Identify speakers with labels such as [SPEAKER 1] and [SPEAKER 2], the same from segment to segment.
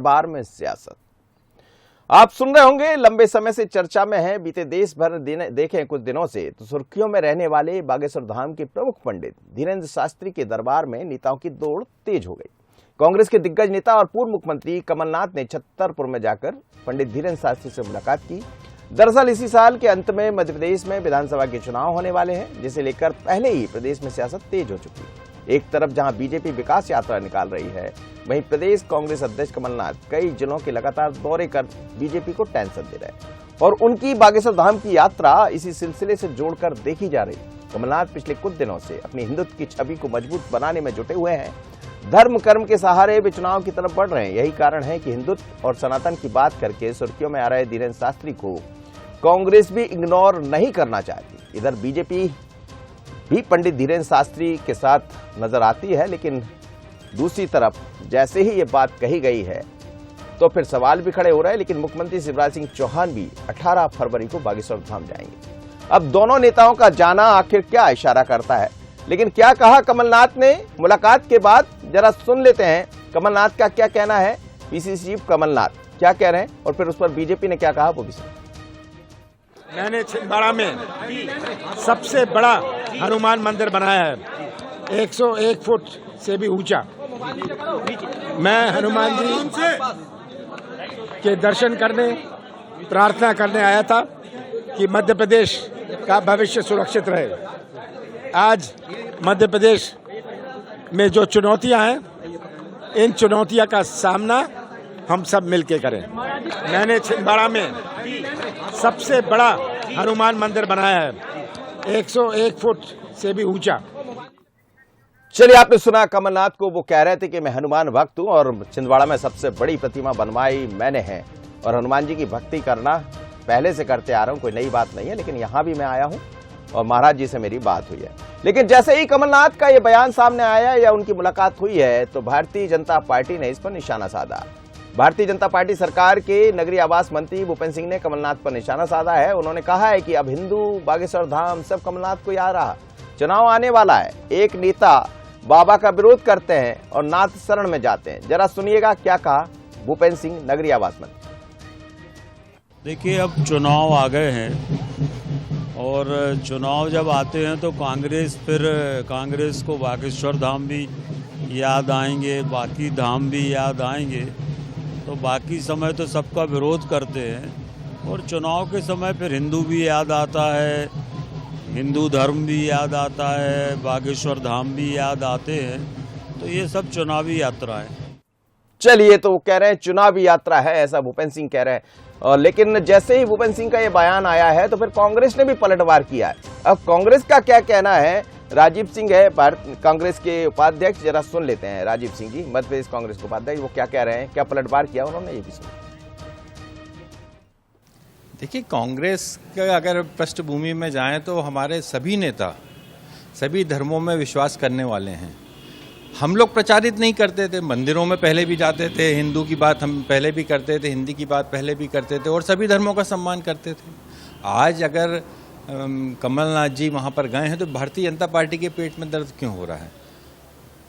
[SPEAKER 1] दरबार में सियासत। आप सुन रहे होंगे, लंबे समय से चर्चा में है। बीते देश भर देखें कुछ दिनों से तो सुर्खियों में रहने वाले बागेश्वर धाम के प्रमुख पंडित धीरेन्द्र शास्त्री के दरबार में नेताओं की दौड़ तेज हो गई। कांग्रेस के दिग्गज नेता और पूर्व मुख्यमंत्री कमलनाथ ने छतरपुर में जाकर पंडित धीरेन्द्र शास्त्री से मुलाकात की। दरअसल इसी साल के अंत में मध्य प्रदेश में विधानसभा के चुनाव होने वाले हैं, जिसे लेकर पहले ही प्रदेश में सियासत तेज हो चुकी है। एक तरफ जहां बीजेपी विकास यात्रा निकाल रही है, वहीं प्रदेश कांग्रेस अध्यक्ष कमलनाथ कई जिलों के लगातार दौरे कर बीजेपी को टेंशन दे रहे हैं और उनकी बागेश्वर धाम की यात्रा इसी सिलसिले से जोड़कर देखी जा रही है। कमलनाथ पिछले कुछ दिनों से अपनी हिंदुत्व की छवि को मजबूत बनाने में जुटे हुए हैं। धर्म कर्म के सहारे वे चुनाव की तरफ बढ़ रहे हैं। यही कारण है कि हिंदुत्व और सनातन की बात करके सुर्खियों में आ रहे धीरेन्द्र शास्त्री को कांग्रेस भी इग्नोर नहीं करना चाहती। इधर बीजेपी भी पंडित धीरेन्द्र शास्त्री के साथ नजर आती है, लेकिन दूसरी तरफ जैसे ही ये बात कही गई है तो फिर सवाल भी खड़े हो रहे हैं। लेकिन मुख्यमंत्री शिवराज सिंह चौहान भी 18 फरवरी को बागेश्वर धाम जाएंगे। अब दोनों नेताओं का जाना आखिर क्या इशारा करता है, लेकिन क्या कहा कमलनाथ ने मुलाकात के बाद, जरा सुन लेते हैं कमलनाथ का क्या कहना है। पीसीसी चीफ कमलनाथ क्या कह रहे हैं और फिर उस पर बीजेपी ने क्या कहा वो भी सुनिए।
[SPEAKER 2] मैंने छिंदवाड़ा में सबसे बड़ा हनुमान मंदिर बनाया है, 101 फुट से भी ऊंचा। मैं हनुमान जी के दर्शन करने, प्रार्थना करने आया था कि मध्य प्रदेश का भविष्य सुरक्षित रहे। आज मध्य प्रदेश में जो चुनौतियां हैं, इन चुनौतियों का सामना हम सब मिलके करें। मैंने छिंदवाड़ा में सबसे बड़ा हनुमान मंदिर बनाया है, 101 फुट से भी ऊंचा।
[SPEAKER 1] चलिए, आपने सुना कमलनाथ को। वो कह रहे थे कि मैं हनुमान भक्त हूं और छिंदवाड़ा में सबसे बड़ी प्रतिमा बनवाई मैंने है और हनुमान जी की भक्ति करना पहले से करते आ रहा हूं, कोई नई बात नहीं है। लेकिन यहां भी मैं आया हूं और महाराज जी से मेरी बात हुई है। लेकिन जैसे ही कमलनाथ का ये बयान सामने आया या उनकी मुलाकात हुई है तो भारतीय जनता पार्टी ने इस पर निशाना साधा। भारतीय जनता पार्टी सरकार के नगरीय आवास मंत्री भूपेंद्र सिंह ने कमलनाथ पर निशाना साधा है। उन्होंने कहा है कि अब हिंदू, बागेश्वर धाम सब कमलनाथ को याद रहा। चुनाव आने वाला है, एक नेता बाबा का विरोध करते हैं और नाथ शरण में जाते हैं। जरा सुनिएगा क्या कहा भूपेंद्र सिंह, नगरीय आवास मंत्री।
[SPEAKER 3] देखिए, अब चुनाव आ गए हैं और चुनाव जब आते हैं तो कांग्रेस को बागेश्वर धाम भी याद आएंगे, बाकी धाम भी याद आएंगे। तो बाकी समय तो सबका विरोध करते हैं और चुनाव के समय फिर हिंदू भी याद आता है, हिंदू धर्म भी याद आता है, बागेश्वर धाम भी याद आते हैं। तो ये सब चुनावी यात्रा है।
[SPEAKER 1] चलिए, तो वो कह रहे हैं चुनावी यात्रा है, ऐसा भूपेंद्र सिंह कह रहे हैं। लेकिन जैसे ही भूपेंद्र सिंह का ये बयान आया है तो फिर कांग्रेस ने भी पलटवार किया है। अब कांग्रेस का क्या कहना है, राजीव सिंह है कांग्रेस के उपाध्यक्ष, जरा सुन लेते हैं। राजीव सिंह जी, मध्य प्रदेश कांग्रेस के उपाध्यक्ष, वो क्या कह रहे हैं, क्या पलटवार किया उन्होंने, ये भी सुन।
[SPEAKER 4] देखिए, कांग्रेस का अगर पृष्ठभूमि में जाएं तो हमारे सभी नेता सभी धर्मों में विश्वास करने वाले हैं। हम लोग प्रचारित नहीं करते थे, मंदिरों में पहले भी जाते थे, हिंदू की बात हम पहले भी करते थे, हिंदी की बात पहले भी करते थे और सभी धर्मों का सम्मान करते थे। आज अगर कमलनाथ जी वहाँ पर गए हैं तो भारतीय जनता पार्टी के पेट में दर्द क्यों हो रहा है?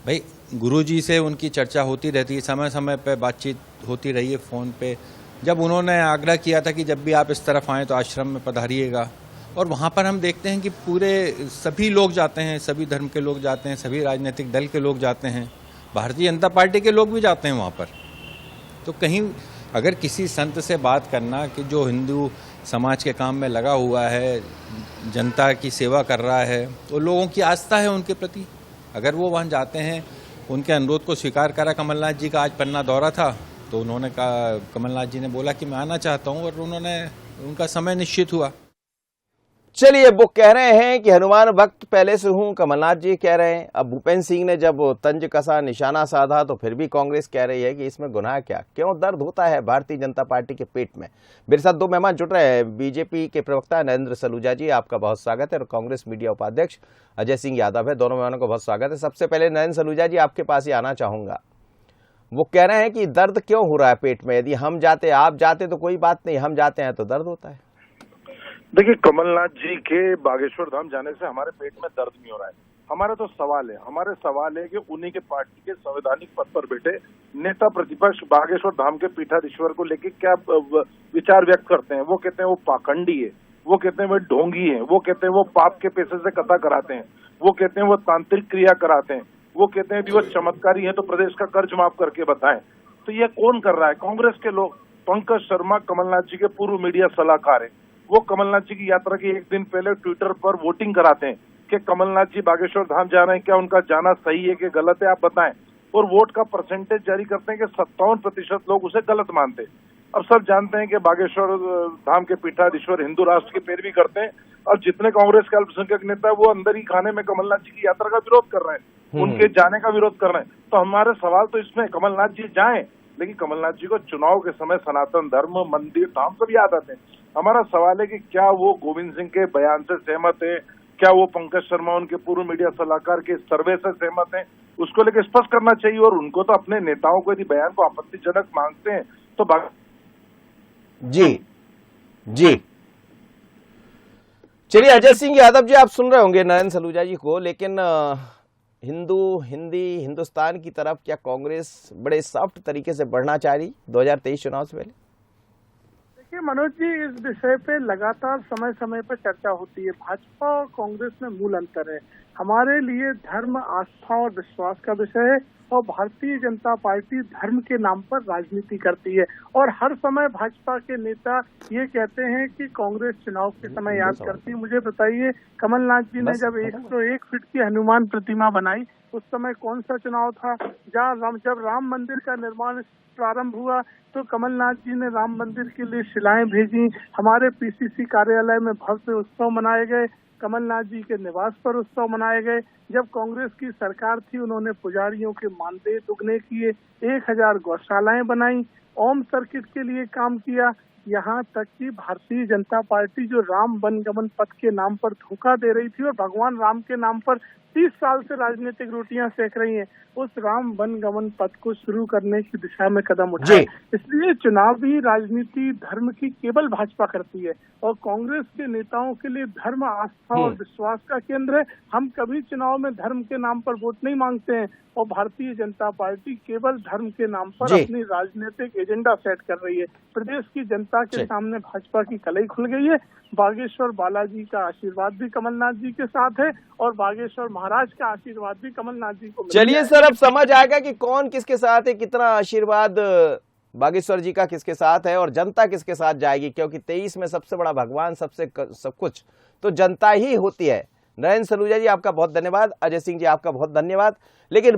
[SPEAKER 4] भाई, गुरुजी से उनकी चर्चा होती रहती है, समय समय पे बातचीत होती रही है फ़ोन पे। जब उन्होंने आग्रह किया था कि जब भी आप इस तरफ आएँ तो आश्रम में पधारिएगा, और वहाँ पर हम देखते हैं कि पूरे सभी लोग जाते हैं, सभी धर्म के लोग जाते हैं, सभी राजनीतिक दल के लोग जाते हैं, भारतीय जनता पार्टी के लोग भी जाते हैं वहाँ पर। तो कहीं अगर किसी संत से बात करना कि जो हिंदू समाज के काम में लगा हुआ है, जनता की सेवा कर रहा है, तो लोगों की आस्था है उनके प्रति, अगर वो वहाँ जाते हैं, उनके अनुरोध को स्वीकार करा। कमलनाथ जी का आज पन्ना दौरा था तो उन्होंने कहा, कमलनाथ जी ने बोला कि मैं आना चाहता हूँ और उनका समय निश्चित हुआ।
[SPEAKER 1] चलिए, वो कह रहे हैं कि हनुमान भक्त पहले से हूं, कमलनाथ जी कह रहे हैं। अब भूपेंद्र सिंह ने जब तंज कसा, निशाना साधा, तो फिर भी कांग्रेस कह रही है कि इसमें गुनाह क्या, क्यों दर्द होता है भारतीय जनता पार्टी के पेट में। मेरे साथ दो मेहमान जुड़ रहे हैं। बीजेपी के प्रवक्ता नरेंद्र सलूजा जी, आपका बहुत स्वागत है, और कांग्रेस मीडिया उपाध्यक्ष अजय सिंह यादव है। दोनों मेहमानों को बहुत स्वागत है। सबसे पहले नरेंद्र सलूजा जी, आपके पास ही आना चाहूंगा। वो कह रहे हैं कि दर्द क्यों हो रहा है पेट में, यदि हम जाते, आप जाते तो कोई बात नहीं, हम जाते हैं तो दर्द होता है।
[SPEAKER 5] देखिए, कमलनाथ जी के बागेश्वर धाम जाने से हमारे पेट में दर्द नहीं हो रहा है। हमारा तो सवाल है, हमारे सवाल है कि उन्हीं के पार्टी के संवैधानिक पद पर बैठे नेता प्रतिपक्ष बागेश्वर धाम के पीठाधीश्वर को लेके क्या विचार व्यक्त करते हैं। वो कहते हैं वो पाखंडी है, वो कहते हैं वो ढोंगी है, वो कहते हैं वो पाप के पैसे से कथा कराते हैं, वो कहते हैं वो तांत्रिक क्रिया कराते हैं, वो कहते हैं कि वो चमत्कारी है तो प्रदेश का कर्ज माफ करके बताएं। तो ये कौन कर रहा है? कांग्रेस के लोग। पंकज शर्मा कमलनाथ जी के पूर्व मीडिया सलाहकार है। वो कमलनाथ जी की यात्रा के एक दिन पहले ट्विटर पर वोटिंग कराते हैं कि कमलनाथ जी बागेश्वर धाम जा रहे हैं, क्या उनका जाना सही है कि गलत है, आप बताएं। और वोट का परसेंटेज जारी करते हैं कि 57% लोग उसे गलत मानते हैं। अब सब जानते हैं कि बागेश्वर धाम के पीठाधीश्वर हिंदू राष्ट्र की पैरवी करते हैं और जितने कांग्रेस के अल्पसंख्यक नेता है वो अंदर ही खाने में कमलनाथ जी की यात्रा का विरोध कर रहे हैं, उनके जाने का विरोध कर रहे हैं। तो हमारे सवाल तो इसमें कमलनाथ जी जाएं, लेकिन कमलनाथ जी को चुनाव के समय सनातन धर्म, मंदिर, धाम सब याद आते हैं। हमारा सवाल है कि क्या वो गोविंद सिंह के बयान से सहमत है, क्या वो पंकज शर्मा उनके पूर्व मीडिया सलाहकार के सर्वे से सहमत हैं, उसको लेकर स्पष्ट करना चाहिए। और उनको तो अपने नेताओं को यदि बयान को आपत्तिजनक मांगते हैं तो
[SPEAKER 1] जी चलिए, अजय सिंह यादव जी, आप सुन रहे होंगे नरेंद्र सलूजा जी को, लेकिन हिंदुस्तान की तरफ क्या कांग्रेस बड़े सॉफ्ट तरीके से बढ़ना चाह रही 2023 चुनाव से पहले?
[SPEAKER 6] देखिए मनोज जी, इस विषय पे लगातार समय समय पर चर्चा होती है। भाजपा और कांग्रेस में मूल अंतर है। हमारे लिए धर्म, आस्था और विश्वास का विषय है और भारतीय जनता पार्टी धर्म के नाम पर राजनीति करती है। और हर समय भाजपा के नेता ये कहते हैं कि कांग्रेस चुनाव के समय याद करती है। मुझे बताइए, कमलनाथ जी ने जब 101 फीट की हनुमान प्रतिमा बनाई उस समय कौन सा चुनाव था? जब राम मंदिर का निर्माण प्रारंभ हुआ तो कमलनाथ जी ने राम मंदिर के लिए शिलाएं भेजी। हमारे पीसीसी कार्यालय में भव्य उत्सव मनाए गए, कमलनाथ जी के निवास पर उत्सव मनाए गए। जब कांग्रेस की सरकार थी उन्होंने पुजारियों के मानदेय दुगने किए, 1000 गौशालाएं बनाई, ओम सर्किट के लिए काम किया। यहाँ तक कि भारतीय जनता पार्टी जो राम वनगमन पथ के नाम पर धोखा दे रही थी और भगवान राम के नाम पर 30 साल से राजनीतिक रोटियां सेक रही हैं, उस राम वनगमन पथ को शुरू करने की दिशा में कदम उठाए। इसलिए चुनावी राजनीति धर्म की केवल भाजपा करती है और कांग्रेस के नेताओं के लिए धर्म, आस्था और विश्वास का केंद्र है। हम कभी चुनाव में धर्म के नाम पर वोट नहीं मांगते हैं और भारतीय जनता पार्टी केवल धर्म के नाम पर अपनी राजनीतिक एजेंडा सेट कर रही है। प्रदेश की जनता के सामने भाजपा की कलई खुल गई है। बागेश्वर बालाजी का आशीर्वाद भी कमलनाथ जी के साथ है और बागेश्वर महाराज का आशीर्वाद भी कमलनाथ जी को।
[SPEAKER 1] चलिए सर, अब समझ आएगा कि कौन किसके साथ है, कितना आशीर्वाद बागेश्वर जी का किसके साथ है और जनता किसके साथ जाएगी, क्योंकि 23 में सबसे बड़ा भगवान, सब कुछ तो जनता ही होती है। नरेंद्र सलूजा जी आपका बहुत धन्यवाद, अजय सिंह जी आपका बहुत धन्यवाद। लेकिन